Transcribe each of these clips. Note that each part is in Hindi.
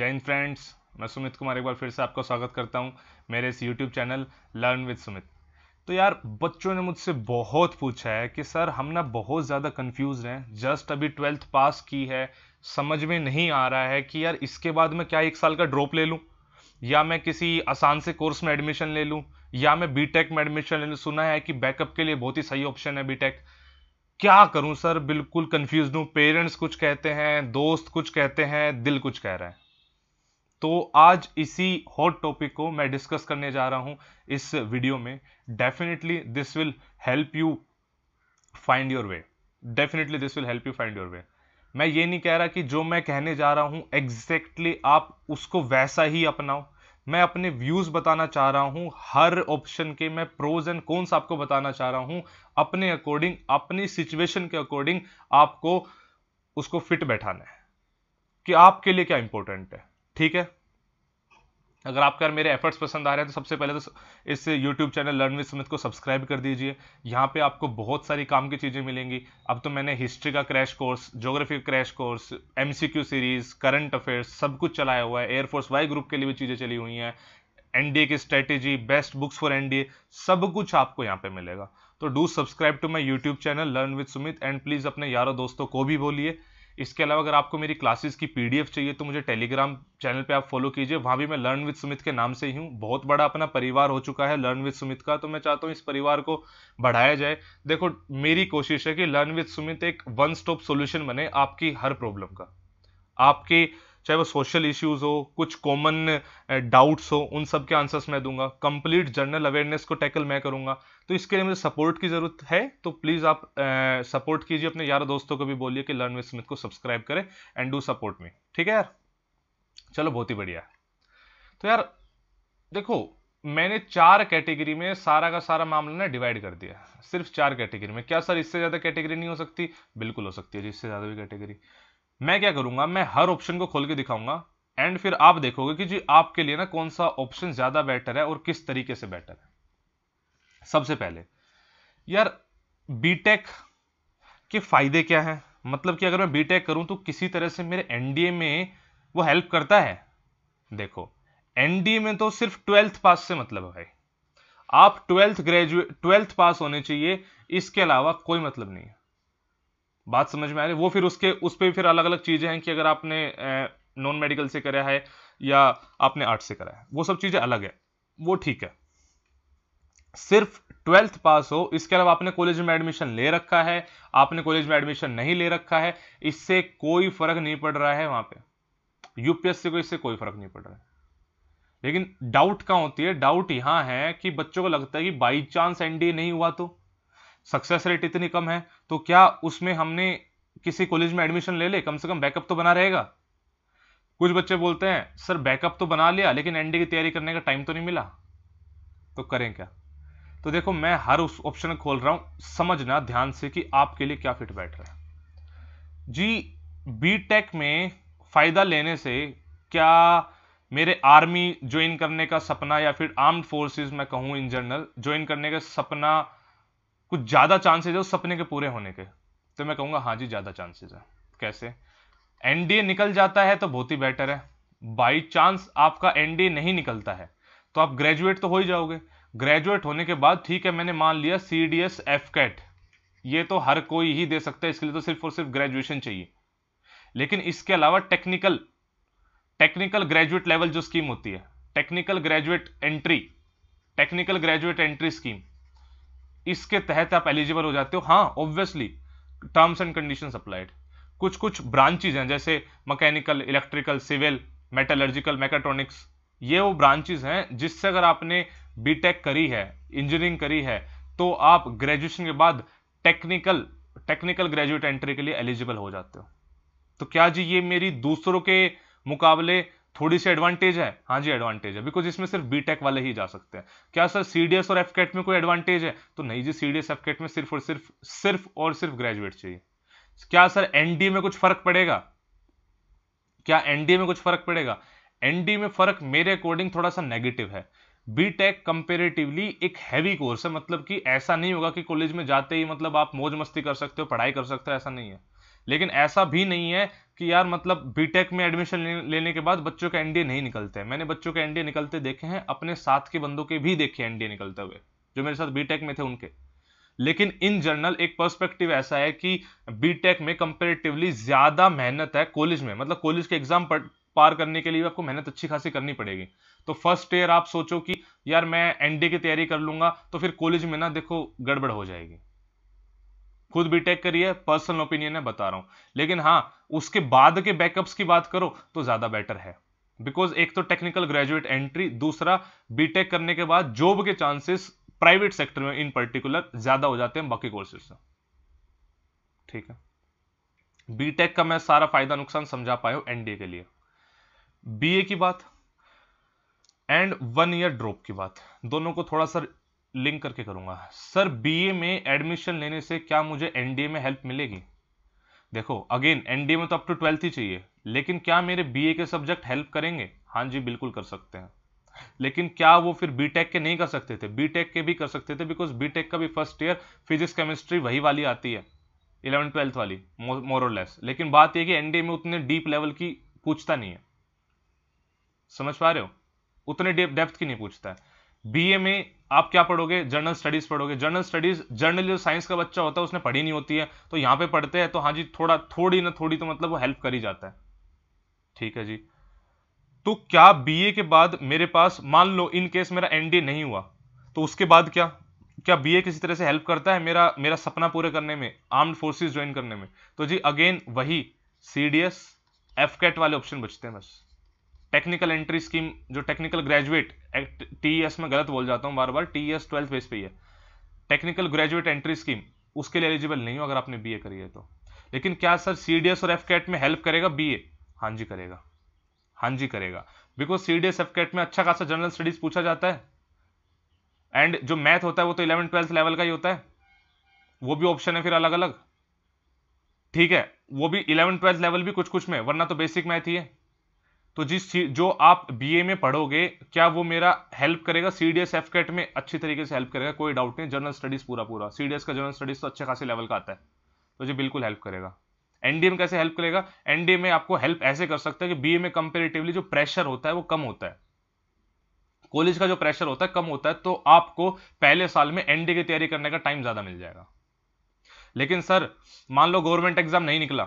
जय हिंद फ्रेंड्स, मैं सुमित कुमार एक बार फिर से आपका स्वागत करता हूं मेरे इस YouTube channel learn with Sumit. तो यार, बच्चों ने मुझसे बहुत पूछा है कि सर हम ना बहुत ज़्यादा कंफ्यूज हैं, जस्ट अभी 12th पास की है, समझ में नहीं आ रहा है कि यार इसके बाद मैं क्या 1 साल का ड्रॉप ले लूं, या मैं किसी आसान से कोर्स में एडमिशन ले लूं, या मैं बीटेक में एडमिशन ले लूं। सुना है कि बैकअप के लिए बहुत ही सही ऑप्शन है बीटेक। क्या करूं सर, बिल्कुल कंफ्यूज हूं। पेरेंट्स कुछ कहते हैं, दोस्त कुछ कहते हैं, दिल कुछ कह रहा है। तो आज इसी हॉट टॉपिक को मैं डिस्कस करने जा रहा हूं इस वीडियो में। Definitely this will help you find your way. Definitely this will help you find your way. मैं ये नहीं कह रहा कि जो मैं कहने जा रहा हूं एग्जैक्टली आप उसको वैसा ही अपनाओ। मैं अपने व्यूज बताना चाह रहा हूं, हर ऑप्शन के मैं प्रोज एंड कॉन्स आपको बताना चाह रहा हूं। अपने अकॉर्डिंग, अपनी सिचुएशन के अकॉर्डिंग आपको उसको फिट बैठाना है कि आपके लिए क्या इंपॉर्टेंट है। ठीक है, अगर आपको यार मेरे एफर्ट्स पसंद आ रहे हैं तो सबसे पहले तो इस YouTube channel learn with Sumit को सब्सक्राइब कर दीजिए। यहाँ पे आपको बहुत सारी काम की चीज़ें मिलेंगी। अब तो मैंने हिस्ट्री का क्रैश कोर्स, ज्योग्राफी का crash course, MCQ series, current affairs सब कुछ चलाया हुआ है। एयरफोर्स वाई ग्रुप के लिए भी चीज़ें चली हुई हैं। एनडीए की strategy, best books for NDA, सब कुछ आपको यहाँ पे मिलेगा। तो do subscribe to my YouTube channel learn with Sumit and please अपने यारों दोस्तों को भी बोलिए। इसके अलावा अगर आपको मेरी क्लासेस की PDF चाहिए तो मुझे टेलीग्राम चैनल पे आप फॉलो कीजिए। वहां भी मैं लर्न विद सुमित के नाम से ही हूँ। बहुत बड़ा अपना परिवार हो चुका है लर्न विद सुमित का, तो मैं चाहता हूँ इस परिवार को बढ़ाया जाए। देखो, मेरी कोशिश है कि लर्न विद सुमित एक वन स्टॉप सॉल्यूशन बने आपकी हर प्रॉब्लम का। आपके चाहे वो सोशल इश्यूज हो, कुछ कॉमन डाउट्स हो, उन सब के आंसर्स मैं दूंगा। कंप्लीट जनरल अवेयरनेस को टैकल मैं करूंगा। तो इसके लिए मुझे सपोर्ट की जरूरत है, तो प्लीज आप सपोर्ट कीजिए। अपने यार दोस्तों को भी बोलिए कि लर्न विद सुमित को सब्सक्राइब करें एंड डू सपोर्ट मी। ठीक है यार, चलो बहुत ही बढ़िया। तो यार देखो, मैंने 4 कैटेगरी में सारा का सारा मामला ना डिवाइड कर दिया। सिर्फ 4 कैटेगरी में। क्या सर इससे ज्यादा कैटेगरी नहीं हो सकती? बिल्कुल हो सकती है जी, इससे ज्यादा भी कैटेगरी। मैं क्या करूंगा, मैं हर ऑप्शन को खोल के दिखाऊंगा एंड फिर आप देखोगे कि जी आपके लिए ना कौन सा ऑप्शन ज्यादा बेटर है और किस तरीके से बेटर है। सबसे पहले यार, बीटेक के फायदे क्या हैं? मतलब कि अगर मैं बीटेक करूं तो किसी तरह से मेरे एनडीए में वो हेल्प करता है। देखो, एनडीए में तो सिर्फ 12th पास से मतलब है भाई। आप 12th पास होने चाहिए, इसके अलावा कोई मतलब नहीं है। बात समझ में आ रही है? वो फिर उसके उस पे फिर अलग अलग चीजें हैं कि अगर आपने नॉन मेडिकल से करा है या आपने आर्ट्स से करा है, वो सब चीजें अलग है, वो ठीक है। सिर्फ 12th पास हो, इसके अलावा आपने कॉलेज में एडमिशन ले रखा है, आपने कॉलेज में एडमिशन नहीं ले रखा है, इससे कोई फर्क नहीं पड़ रहा है। वहां पे यूपीएससी को इससे कोई फर्क नहीं पड़ रहा है। लेकिन डाउट कहां होती है? डाउट यहां है कि बच्चों को लगता है कि बाई चांस एनडीए नहीं हुआ तो सक्सेस रेट इतनी कम है, तो क्या उसमें हमने किसी कॉलेज में एडमिशन ले ले, कम से कम बैकअप तो बना रहेगा। कुछ बच्चे बोलते हैं सर बैकअप तो बना लिया लेकिन एनडीए की तैयारी करने का टाइम तो नहीं मिला, तो करें क्या? तो देखो, मैं हर उस ऑप्शन खोल रहा हूं, समझना ध्यान से कि आपके लिए क्या फिट बैठ रहा है जी। बीटेक में फायदा लेने से क्या मेरे आर्मी ज्वाइन करने का सपना, या फिर आर्म्ड फोर्सेस मैं कहूं इन जनरल ज्वाइन करने का सपना, कुछ ज्यादा चांसेस है उस सपने के पूरे होने के? तो मैं कहूंगा हाँ जी, ज्यादा चांसेस है। कैसे? एनडीए निकल जाता है तो बहुत ही बेटर है। बाई चांस आपका एनडीए नहीं निकलता है तो आप ग्रेजुएट तो हो ही जाओगे। ग्रेजुएट होने के बाद ठीक है, मैंने मान लिया CDS FCAT, ये तो हर कोई ही दे सकता है, इसके लिए तो सिर्फ और सिर्फ ग्रेजुएशन चाहिए। लेकिन इसके अलावा टेक्निकल टेक्निकल ग्रेजुएट लेवल जो स्कीम होती है, technical graduate entry, technical graduate entry scheme, इसके तहत आप एलिजिबल हो जाते हो। हाँ, obviously terms and conditions applied. कुछ कुछ ब्रांचेज हैं जैसे mechanical, electrical, civil, metallurgical, mechatronics, ये वो ब्रांचेज हैं जिससे अगर आपने बीटेक करी है, इंजीनियरिंग करी है, तो आप ग्रेजुएशन के बाद टेक्निकल टेक्निकल ग्रेजुएट एंट्री के लिए एलिजिबल हो जाते हो। तो क्या जी ये मेरी दूसरों के मुकाबले थोड़ी सी एडवांटेज है? हाँ जी, एडवांटेज है, बिकॉज इसमें सिर्फ बीटेक वाले ही जा सकते हैं। क्या सर सीडीएस और एफकेट में कोई एडवांटेज है? तो नहीं जी, सीडीएस एफकेट में सिर्फ ग्रेजुएट चाहिए। क्या सर एनडीए में कुछ फर्क पड़ेगा? क्या एनडीए में कुछ फर्क पड़ेगा? एनडीए में फर्क मेरे अकॉर्डिंग थोड़ा सा नेगेटिव है। बीटेक कंपेरेटिवली एक हैवी कोर्स है, मतलब कि ऐसा नहीं होगा कि कॉलेज में जाते ही मतलब आप मौज मस्ती कर सकते हो, पढ़ाई कर सकते हो, ऐसा नहीं है। लेकिन ऐसा भी नहीं है कि यार मतलब बीटेक में एडमिशन लेने के बाद बच्चों के एनडीए नहीं निकलते हैं। मैंने बच्चों के एनडीए निकलते देखे हैं, अपने साथ के बंदों के भी देखे एनडीए निकलते हुए जो मेरे साथ बीटेक में थे उनके। लेकिन इन जनरल एक पर्सपेक्टिव ऐसा है कि बीटेक में कंपेरेटिवली ज्यादा मेहनत है कॉलेज में, मतलब कॉलेज के एग्जाम पार करने के लिए आपको मेहनत अच्छी खासी करनी पड़ेगी। तो फर्स्ट ईयर आप सोचो कि यार मैं एनडीए की तैयारी कर लूंगा, तो फिर कॉलेज में ना देखो गड़बड़ हो जाएगी। खुद बीटेक करिए, पर्सनल ओपिनियन है बता रहा हूं। लेकिन हाँ, उसके बाद के बैकअप्स की बात करो तो ज्यादा बेटर है, बिकॉज एक तो टेक्निकल ग्रेजुएट एंट्री, दूसरा बीटेक करने के बाद जॉब के चांसेस प्राइवेट सेक्टर में इन पर्टिकुलर ज्यादा हो जाते हैं बाकी कोर्सेज से। ठीक है, बीटेक का मैं सारा फायदा नुकसान समझा पाया हूं एनडीए के लिए। बीए की बात एंड 1 ईयर ड्रॉप की बात, दोनों को थोड़ा सा लिंक करके करूंगा। सर बीए में एडमिशन लेने से क्या मुझे एनडीए में हेल्प मिलेगी? देखो अगेन, एनडीए में तो अप टू 12th ही चाहिए, लेकिन क्या मेरे बीए के सब्जेक्ट हेल्प करेंगे? हाँ जी बिल्कुल कर सकते हैं। लेकिन क्या वो फिर बीटेक के नहीं कर सकते थे? बीटेक के भी कर सकते थे, बिकॉज बीटेक का भी फर्स्ट ईयर फिजिक्स केमिस्ट्री वही वाली आती है, 11th 12th वाली मोर और लेस। लेकिन बात यह कि एनडीए में उतने डीप लेवल की पूछता नहीं है, समझ पा रहे हो, उतने डेप्थ की नहीं पूछता है। बीए में आप क्या पढ़ोगे? जर्नल स्टडीज पढ़ोगे। जर्नल स्टडीज, जर्नल जो साइंस का बच्चा होता है उसने पढ़ी नहीं होती है, तो यहां पे पढ़ते हैं तो हाँ जी थोड़ी ना थोड़ी तो मतलब वो हेल्प कर ही जाता है। ठीक है जी। तो क्या बीए के बाद मेरे पास, मान लो इन केस मेरा एनडीए नहीं हुआ, तो उसके बाद क्या क्या बीए किसी तरह से हेल्प करता है मेरा मेरा सपना पूरे करने में, आर्म्ड फोर्सेस ज्वाइन करने में? तो जी अगेन वही सीडीएस एफकेट वाले ऑप्शन बचते हैं बस। टेक्निकल एंट्री स्कीम, जो टेक्निकल ग्रेजुएट, टीईएस में गलत बोल जाता हूं बार बार, टीईएस 12th बेस पे ही है, टेक्निकल ग्रेजुएट एंट्री स्कीम, उसके लिए एलिजिबल नहीं हो अगर आपने बीए करी है तो। लेकिन क्या सर सीडीएस और एफकेट में हेल्प करेगा बीए? हाँ जी करेगा, हाँ जी करेगा, बिकॉज सीडीएस एफकेट में अच्छा खासा जनरल स्टडीज पूछा जाता है, एंड जो मैथ होता है वो तो 11th 12th लेवल का ही होता है, वो भी ऑप्शन है फिर अलग अलग। ठीक है, वो भी 11th 12th लेवल भी कुछ कुछ में, वरना तो बेसिक मैथ ही है। तो जिस जो आप बीए में पढ़ोगे, क्या वो मेरा हेल्प करेगा? सीडीएस एफकेट में अच्छी तरीके से हेल्प करेगा, कोई डाउट नहीं। जनरल स्टडीज पूरा पूरा, सीडीएस का जनरल स्टडीज तो अच्छे खासे लेवल का आता है, तो जी बिल्कुल हेल्प करेगा। एनडीए में कैसे हेल्प करेगा? एनडीए में आपको हेल्प ऐसे कर सकता है कि बीए में कंपेरेटिवली जो प्रेशर होता है वो कम होता है, कॉलेज का जो प्रेशर होता है कम होता है, तो आपको पहले साल में एनडीए की तैयारी करने का टाइम ज्यादा मिल जाएगा। लेकिन सर मान लो गवर्नमेंट एग्जाम नहीं निकला,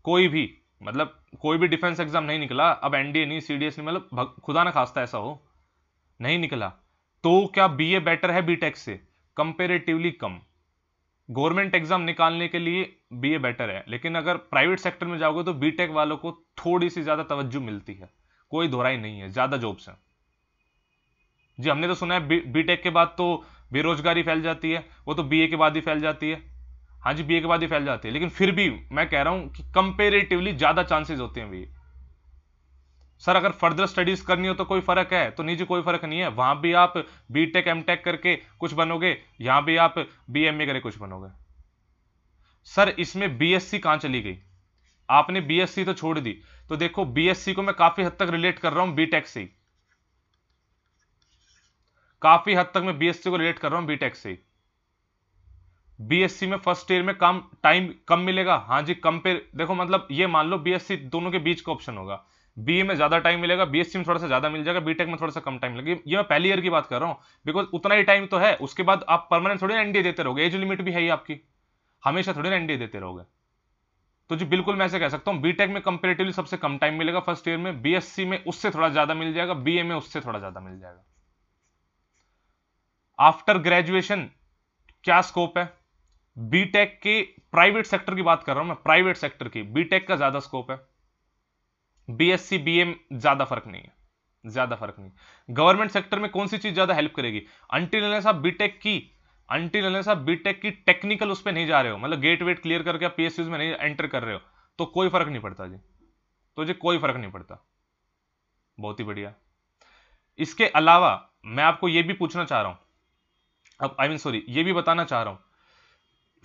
कोई भी, मतलब कोई भी डिफेंस एग्जाम नहीं निकला, अब एनडीए नहीं सीडीएस नहीं, मतलब खुदा ना खास्ता ऐसा हो, नहीं निकला, तो क्या बीए बेटर है बीटेक से? कंपेरेटिवली कम। गवर्नमेंट एग्जाम निकालने के लिए बीए बेटर है, लेकिन अगर प्राइवेट सेक्टर में जाओगे तो बीटेक वालों को थोड़ी सी ज्यादा तवज्जो मिलती है, कोई दोहराई नहीं है, ज्यादा जॉब्स हैं जी। हमने तो सुना है बीटेक के बाद तो बेरोजगारी फैल जाती है, वो तो बीए के बाद ही फैल जाती है। हाँ जी बीए के बाद ही फैल जाती है, लेकिन फिर भी मैं कह रहा हूं कि कंपेरेटिवली ज्यादा चांसेस होते हैं भी। सर अगर फर्दर स्टडीज करनी हो तो कोई फर्क है? तो नहीं जी कोई फर्क नहीं है, वहां भी आप बीटेक एमटेक करके कुछ बनोगे, यहां भी आप बीएमए करके कुछ बनोगे। सर इसमें बीएससी कहां चली गई? आपने बीएससी तो छोड़ दी, तो देखो बीएससी को मैं काफी हद तक रिलेट कर रहा हूं बीटेक से ही, काफी हद तक मैं बीएससी को रिलेट कर रहा हूं बीटेक से ही। बीएससी में फर्स्ट ईयर में कम टाइम कम मिलेगा, हाँ जी कंपेयर, देखो मतलब ये मान लो बीएससी दोनों के बीच का ऑप्शन होगा, बीए में ज्यादा टाइम मिलेगा, बीएससी में थोड़ा सा ज्यादा मिल जाएगा, बीटेक में थोड़ा सा कम टाइम लगेगा। ये मैं पहली ईयर की बात कर रहा हूं, बिकॉज उतना ही टाइम तो है, उसके बाद आप परमानेंट थोड़ी ना एनडीए देते रहोगे, एज लिमिट भी है ही आपकी, हमेशा थोड़ी ना एनडीए देते रहोगे। तो जी बिल्कुल मैं ऐसे कह सकता हूं बीटेक में कंपेरेटिवली सबसे कम टाइम मिलेगा फर्स्ट ईयर में, बीएससी में उससे थोड़ा ज्यादा मिल जाएगा, बीए में उससे थोड़ा ज्यादा मिल जाएगा। आफ्टर ग्रेजुएशन क्या स्कोप है? बीटेक के प्राइवेट सेक्टर की बात कर रहा हूं मैं, प्राइवेट सेक्टर की, बीटेक का ज्यादा स्कोप है, बीएससी बीए ज्यादा फर्क नहीं है, ज्यादा फर्क नहीं। गवर्नमेंट सेक्टर में कौन सी चीज ज्यादा हेल्प करेगी? अनटिल अनलेस आप बीटेक की, अनटिल अनलेस आप बीटेक की टेक्निकल उस पर नहीं जा रहे हो, मतलब गेट वेट क्लियर करके आप पीएसयूज में नहीं एंटर कर रहे हो, तो कोई फर्क नहीं पड़ता जी, तो जी कोई फर्क नहीं पड़ता। बहुत ही बढ़िया। इसके अलावा मैं आपको यह भी पूछना चाह रहा हूं, अब आई मीन सॉरी ये भी बताना चाह रहा हूं,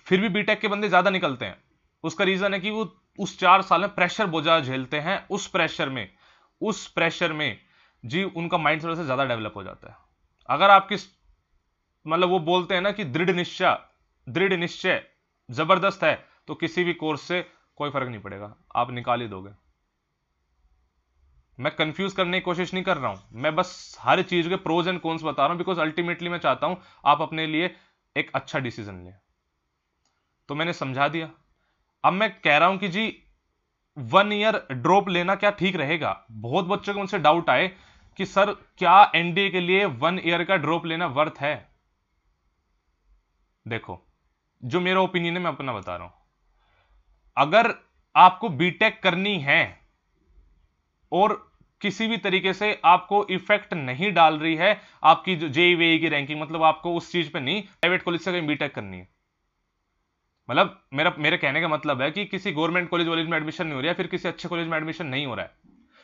फिर भी बीटेक के बंदे ज्यादा निकलते हैं, उसका रीजन है कि वो उस 4 साल में प्रेशर बोझा झेलते हैं, उस प्रेशर में जी उनका माइंड थोड़ा सा ज्यादा डेवलप हो जाता है। अगर आपकी, मतलब वो बोलते हैं ना कि दृढ़ निश्चय जबरदस्त है, तो किसी भी कोर्स से कोई फर्क नहीं पड़ेगा, आप निकाल ही दोगे। मैं कंफ्यूज करने की कोशिश नहीं कर रहा हूं, मैं बस हर चीज के प्रोज एंड कॉन्स बता रहा हूं, बिकॉज अल्टीमेटली मैं चाहता हूं आप अपने लिए एक अच्छा डिसीजन लें। तो मैंने समझा दिया। अब मैं कह रहा हूं कि जी 1 ईयर ड्रॉप लेना क्या ठीक रहेगा? बहुत बच्चों को मुझसे डाउट आए कि सर क्या एनडीए के लिए 1 ईयर का ड्रॉप लेना वर्थ है? देखो, जो मेरा ओपिनियन है मैं अपना बता रहा हूं। अगर आपको बीटेक करनी है और किसी भी तरीके से आपको इफेक्ट नहीं डाल रही है आपकी जो जेईई की रैंकिंग, मतलब आपको उस चीज पे नहीं, प्राइवेट कॉलेज से कहीं बीटेक करनी है, मतलब मेरे कहने का मतलब है कि किसी गवर्नमेंट कॉलेज में एडमिशन नहीं हो रहा है, फिर किसी अच्छे कॉलेज में एडमिशन नहीं हो रहा है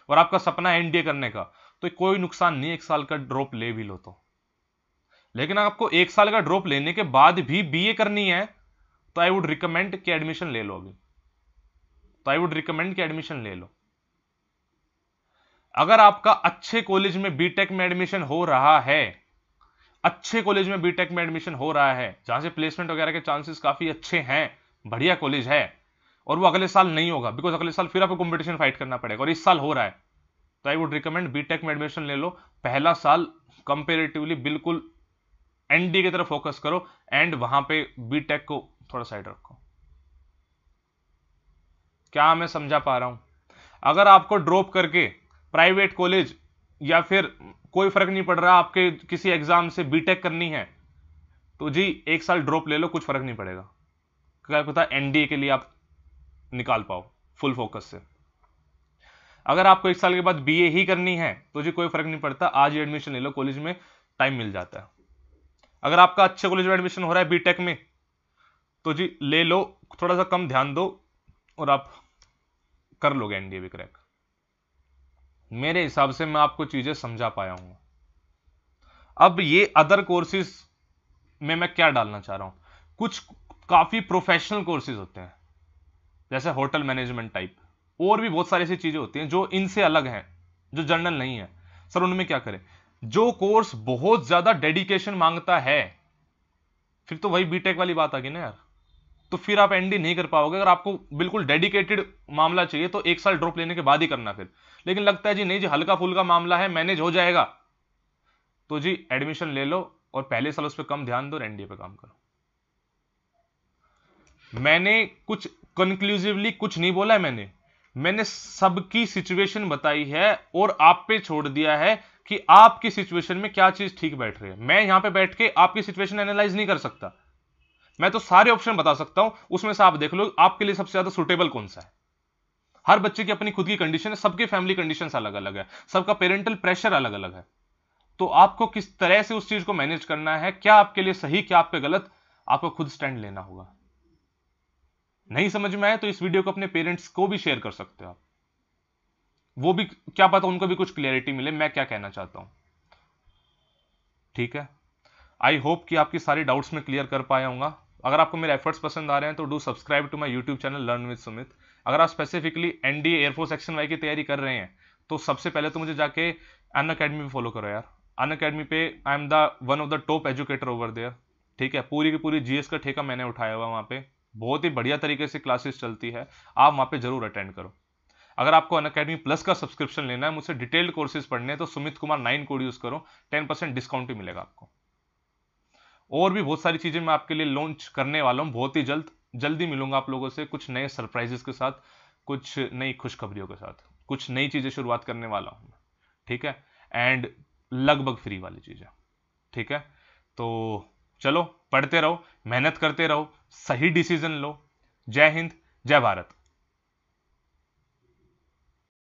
और आपका सपना है एनडीए करने का, तो कोई नुकसान नहीं 1 साल का ड्रॉप ले भी लो तो। लेकिन आपको 1 साल का ड्रॉप लेने के बाद भी बीए करनी है तो आई वुड रिकमेंड कि एडमिशन ले लो अभी, तो आई वुड रिकमेंड कि एडमिशन ले लो। अगर आपका अच्छे कॉलेज में बीटेक में एडमिशन हो रहा है, अच्छे कॉलेज में बीटेक में एडमिशन हो रहा है जहां से प्लेसमेंट वगैरह के चांसेस काफी अच्छे हैं, बढ़िया कॉलेज है, और वो अगले साल नहीं होगा बिकॉज अगले साल फिर आपको कंपटीशन फाइट करना पड़ेगा, और इस साल हो रहा है, तो आई वुड रिकमेंड बीटेक में एडमिशन ले लो। पहला साल कंपेरेटिवली बिल्कुल एनडी की तरफ फोकस करो एंड वहां पे बीटेक को थोड़ा साइड रखो। क्या मैं समझा पा रहा हूं? अगर आपको ड्रॉप करके प्राइवेट कॉलेज या फिर कोई फर्क नहीं पड़ रहा आपके किसी एग्जाम से बीटेक करनी है तो जी 1 साल ड्रॉप ले लो, कुछ फर्क नहीं पड़ेगा, क्या पता एनडीए के लिए आप निकाल पाओ फुल फोकस से। अगर आपको 1 साल के बाद बीए ही करनी है तो जी कोई फर्क नहीं पड़ता, आज ही एडमिशन ले लो, कॉलेज में टाइम मिल जाता है। अगर आपका अच्छे कॉलेज में एडमिशन हो रहा है बीटेक में तो जी ले लो, थोड़ा सा कम ध्यान दो और आप कर लोगे एनडीए भी क्रैक। मेरे हिसाब से मैं आपको चीजें समझा पाया हूं। अब ये अदर कोर्सेज में मैं क्या डालना चाह रहा हूं, कुछ काफी प्रोफेशनल कोर्सेज होते हैं जैसे होटल मैनेजमेंट टाइप, और भी बहुत सारी ऐसी चीजें होती हैं जो इनसे अलग हैं, जो जनरल नहीं है। सर उनमें क्या करें? जो कोर्स बहुत ज्यादा डेडिकेशन मांगता है, फिर तो वही बीटेक वाली बात आ गई ना यार, तो फिर आप एनडी नहीं कर पाओगे। अगर आपको बिल्कुल डेडिकेटेड मामला चाहिए तो 1 साल ड्रॉप लेने के बाद ही करना फिर। लेकिन लगता है जी नहीं जी हल्का फुल्का मामला है, मैनेज हो जाएगा, तो जी एडमिशन ले लो और पहले साल उस पर कम ध्यान दो और एनडीए पे काम करो। मैंने कुछ कंक्लूसिवली कुछ नहीं बोला है, मैंने सबकी सिचुएशन बताई है और आप पे छोड़ दिया है कि आपकी सिचुएशन में क्या चीज ठीक बैठ रही है। मैं यहां पे बैठ के आपकी सिचुएशन एनालाइज नहीं कर सकता, मैं तो सारे ऑप्शन बता सकता हूं, उसमें से आप देख लो आपके लिए सबसे ज्यादा सुटेबल कौन सा है। हर बच्चे की अपनी खुद की कंडीशन है, सबके फैमिली कंडीशंस अलग अलग है, सबका पेरेंटल प्रेशर अलग अलग है, तो आपको किस तरह से उस चीज को मैनेज करना है, क्या आपके लिए सही क्या आप पे गलत, आपको खुद स्टैंड लेना होगा। नहीं समझ में आए तो इस वीडियो को अपने पेरेंट्स को भी शेयर कर सकते हो आप, वो भी क्या पता उनको भी कुछ क्लियरिटी मिले मैं क्या कहना चाहता हूं। ठीक है, आई होप कि आपकी सारी डाउट्स में क्लियर कर पाया हूंगा। अगर आपको मेरे एफर्ट्स पसंद आ रहे हैं तो do subscribe to my YouTube channel learn with Sumit. अगर आप specifically NDA air force section Y की तैयारी कर रहे हैं तो सबसे पहले तो मुझे जाके अन अकेडमी में फॉलो करो यार। अन अकेडमी पे I am the one of the top educator over there. ठीक है, पूरी की पूरी जीएस का ठेका मैंने उठाया हुआ वहां पे, बहुत ही बढ़िया तरीके से क्लासेस चलती है, आप वहां पे जरूर अटेंड करो। अगर आपको अन अकेडमी प्लस का सब्सक्रिप्शन लेना है, मुझसे डिटेल्ड कोर्सेज पढ़ने हैं तो सुमित कुमार 9 कोड यूज करो, 10% डिस्काउंट भी मिलेगा आपको। और भी बहुत सारी चीजें मैं आपके लिए लॉन्च करने वाला हूं बहुत ही जल्दी मिलूंगा आप लोगों से कुछ नए सरप्राइजेस के साथ, कुछ नई खुशखबरियों के साथ, कुछ नई चीजें शुरुआत करने वाला हूं। ठीक है, एंड लगभग फ्री वाली चीजें। ठीक है, तो चलो पढ़ते रहो, मेहनत करते रहो, सही डिसीजन लो। जय हिंद, जय भारत।